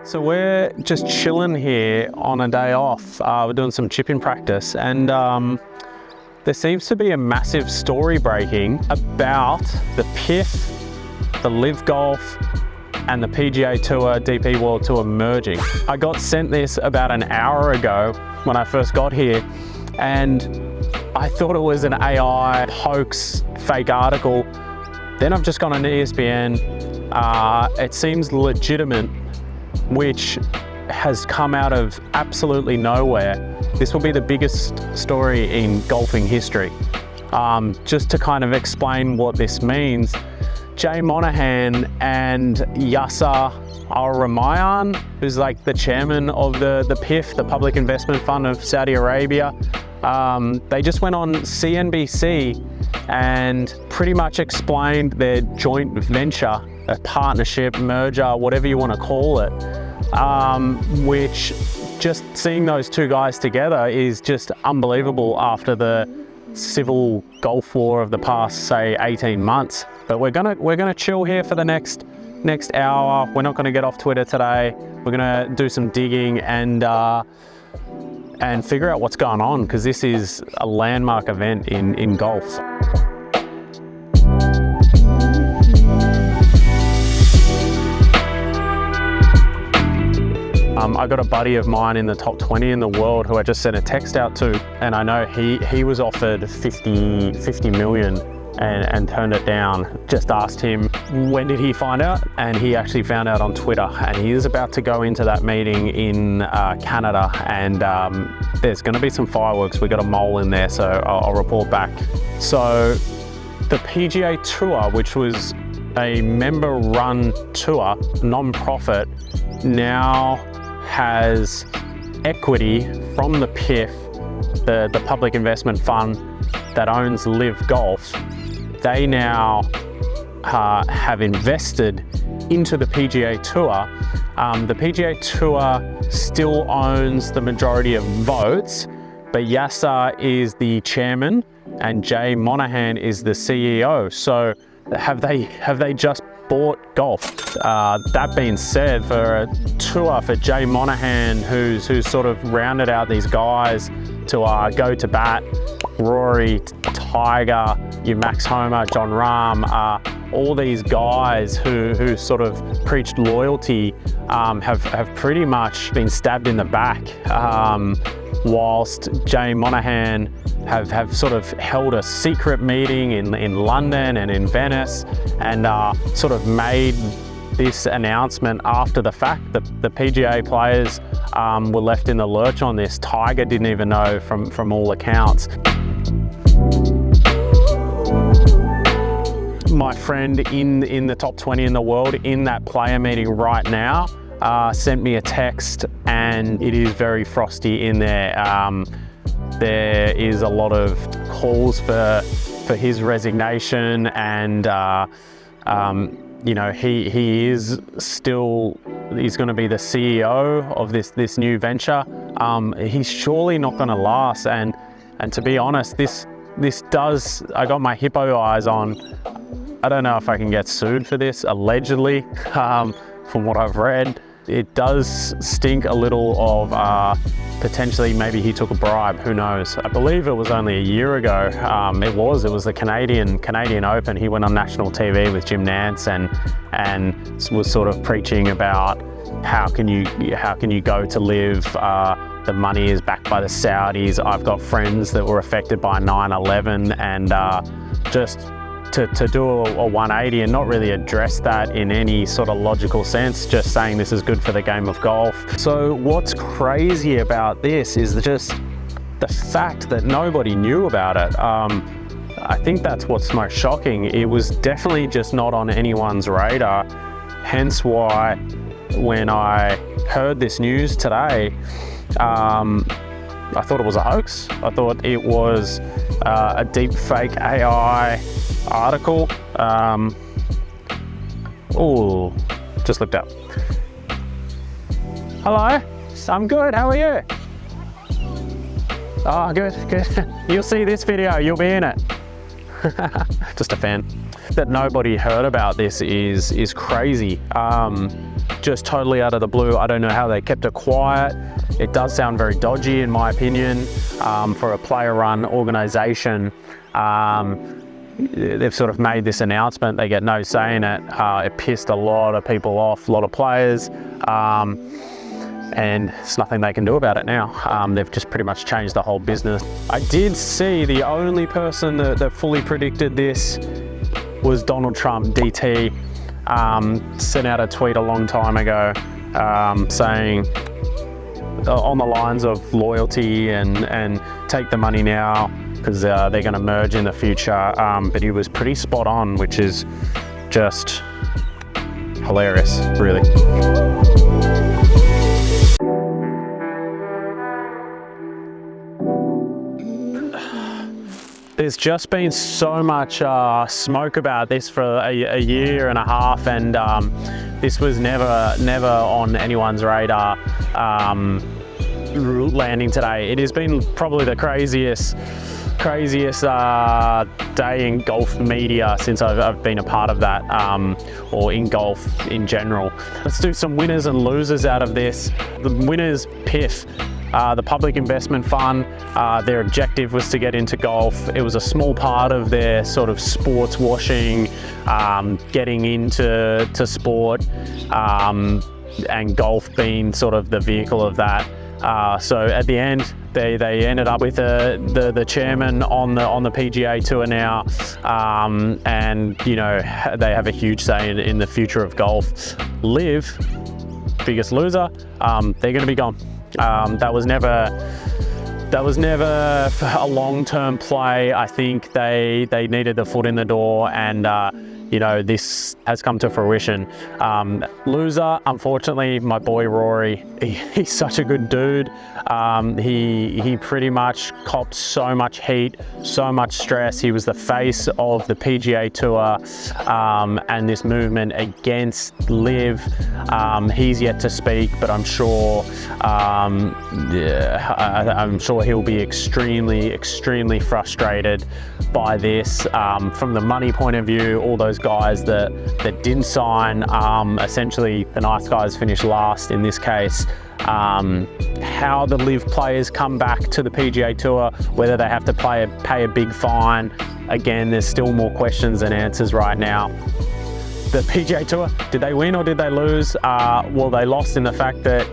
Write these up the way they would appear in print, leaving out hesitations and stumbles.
So we're just chilling here on a day off. We're doing some chipping practice, and there seems to be a massive story breaking about the PIF, the LIV Golf, and the PGA Tour, DP World Tour merging. I got sent this about an hour ago when I first got here, and I thought it was an AI hoax, fake article. Then I've just gone on ESPN. It seems legitimate, which has come out of absolutely nowhere. This will be the biggest story in golfing history. Just to kind of explain what this means, Jay Monahan and Yasser Al-Rumayyan, who's like the chairman of the PIF, the Public Investment Fund of Saudi Arabia, they just went on CNBC and pretty much explained their joint venture, a partnership, merger, whatever you want to call it, which just seeing those two guys together is just unbelievable after the civil golf war of the past, say, 18 months. But we're gonna chill here for the next hour. We're not gonna get off Twitter today. We're gonna do some digging and figure out what's going on, because this is a landmark event in golf. I got a buddy of mine in the top 20 in the world who I just sent a text out to, and I know he was offered 50 million and turned it down. Just asked him when did he find out, and he actually found out on Twitter, and he is about to go into that meeting in Canada, and there's going to be some fireworks. We got a mole in there, so I'll report back. So the PGA Tour, which was a member-run tour, non-profit, now has equity from the PIF, the Public Investment Fund that owns LIV Golf. They now have invested into the PGA Tour. The PGA Tour still owns the majority of votes, but Yasser is the chairman and Jay Monahan is the CEO. So have they just bought golf? That being said, for a tour for Jay Monahan, who's sort of rounded out these guys to go to bat, Rory, Tiger, Max Homa, John Rahm, all these guys who sort of preached loyalty have pretty much been stabbed in the back, whilst Jay Monahan have sort of held a secret meeting in London and in Venice, and sort of made this announcement after the fact. The PGA players were left in the lurch on this. Tiger didn't even know from all accounts. My friend in the top 20 in the world in that player meeting right now sent me a text, and it is very frosty in there. There is a lot of calls for his resignation, and you know, he's going to be the CEO of this new venture. He's surely not going to last, and to be honest, this does. I got my hippo eyes on. I don't know if I can get sued for this, allegedly, from what I've read. It does stink a little of potentially maybe he took a bribe, who knows. I believe it was only a year ago. It was the Canadian Open. He went on national TV with Jim Nantz and was sort of preaching about how can you go to LIV. The money is backed by the Saudis. I've got friends that were affected by 9/11, and just to do a 180 and not really address that in any sort of logical sense, just saying this is good for the game of golf. So what's crazy about this is just the fact that nobody knew about it. I think that's what's most shocking. It was definitely just not on anyone's radar, hence why when I heard this news today, I thought it was a hoax. I thought it was a deep fake AI article. Oh, just looked up. Hello, I'm good, how are you? Oh, good. You'll see this video, you'll be in it. Just a fan. That nobody heard about this is crazy. just totally out of the blue. I don't know how they kept it quiet. It does sound very dodgy in my opinion for a player-run organisation. They've sort of made this announcement, they get no say in it. It pissed a lot of people off, a lot of players, and there's nothing they can do about it now. They've just pretty much changed the whole business. I did see the only person that fully predicted this was Donald Trump, DT. Sent out a tweet a long time ago saying on the lines of loyalty and take the money now because they're going to merge in the future, but he was pretty spot on, which is just hilarious, really. There's just been so much smoke about this for a year and a half, and this was never on anyone's radar landing today. It has been probably the craziest day in golf media since I've been a part of that, or in golf in general. Let's do some winners and losers out of this. The winners, PIF. The Public Investment Fund, their objective was to get into golf. It was a small part of their sort of sports washing, getting into sport, and golf being sort of the vehicle of that. So at the end, they ended up with the chairman on the PGA Tour now, and you know, they have a huge say in the future of golf. LIV, biggest loser, they're going to be gone. That was never a long-term play. I think they needed the foot in the door, and you know, this has come to fruition. Loser, unfortunately, my boy Rory. He's such a good dude. He pretty much copped so much heat, so much stress. He was the face of the PGA Tour and this movement against LIV. He's yet to speak, but I'm sure I'm sure he'll be extremely frustrated by this. From the money point of view, all those guys that didn't sign, essentially the nice guys finished last in this case. How the LIV players come back to the PGA Tour, whether they have to pay a big fine. Again, there's still more questions than answers right now. The PGA Tour, did they win or did they lose? Well, they lost in the fact that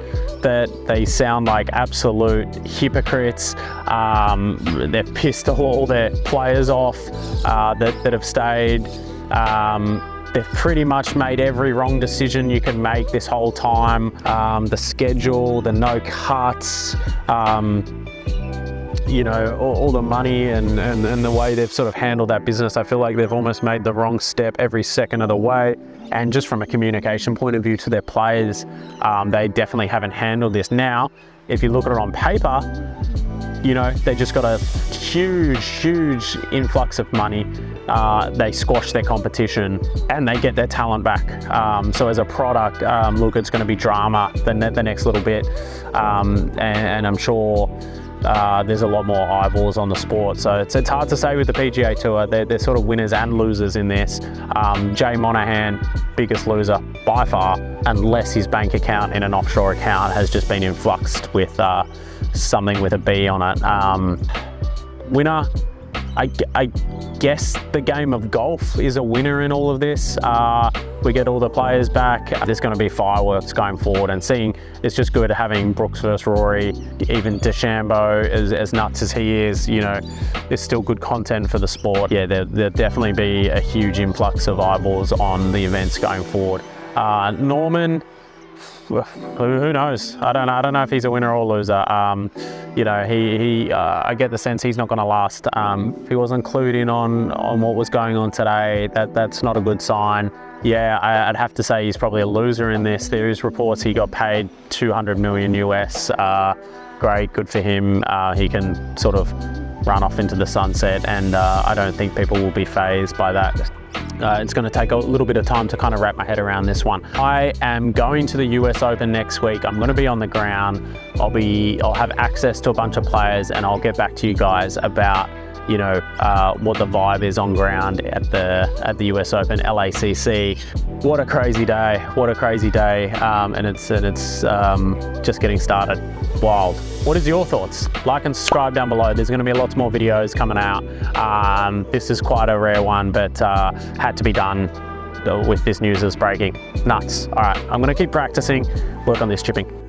they sound like absolute hypocrites. They've pissed all their players off that have stayed. They've pretty much made every wrong decision you can make this whole time. The schedule, the no cuts, you know, all the money and the way they've sort of handled that business. I feel like they've almost made the wrong step every second of the way. And just from a communication point of view to their players, they definitely haven't handled this. Now, if you look at it on paper, you know, they just got a huge influx of money. They squash their competition and they get their talent back. So as a product, look, it's going to be drama the next little bit, and I'm sure there's a lot more eyeballs on the sport. So it's hard to say with the PGA Tour. They're sort of winners and losers in this. Jay Monahan, biggest loser by far, unless his bank account in an offshore account has just been influxed with something with a B on it. Winner, I guess the game of golf is a winner in all of this. We get all the players back. There's going to be fireworks going forward, and it's just good having Brooks versus Rory, even DeChambeau, as nuts as he is, you know, there's still good content for the sport. Yeah, there'll definitely be a huge influx of eyeballs on the events going forward. Norman, who knows? I don't know if he's a winner or a loser. You know, I get the sense he's not going to last. If he wasn't clued in on what was going on today, that's not a good sign. Yeah, I'd have to say he's probably a loser in this. There is reports he got paid $200 million US. Great, good for him. He can sort of run off into the sunset, and I don't think people will be fazed by that. It's going to take a little bit of time to kind of wrap my head around this one. I am going to the US Open next week. I'm going to be on the ground. I'll have access to a bunch of players, and I'll get back to you guys about you know, what the vibe is on ground at the US Open, LACC. What a crazy day! What a crazy day! And it's just getting started. Wild. What is your thoughts? Like and subscribe down below. There's going to be lots more videos coming out. This is quite a rare one, but had to be done with this news that's breaking. Nuts. All right, I'm going to keep practicing, work on this chipping.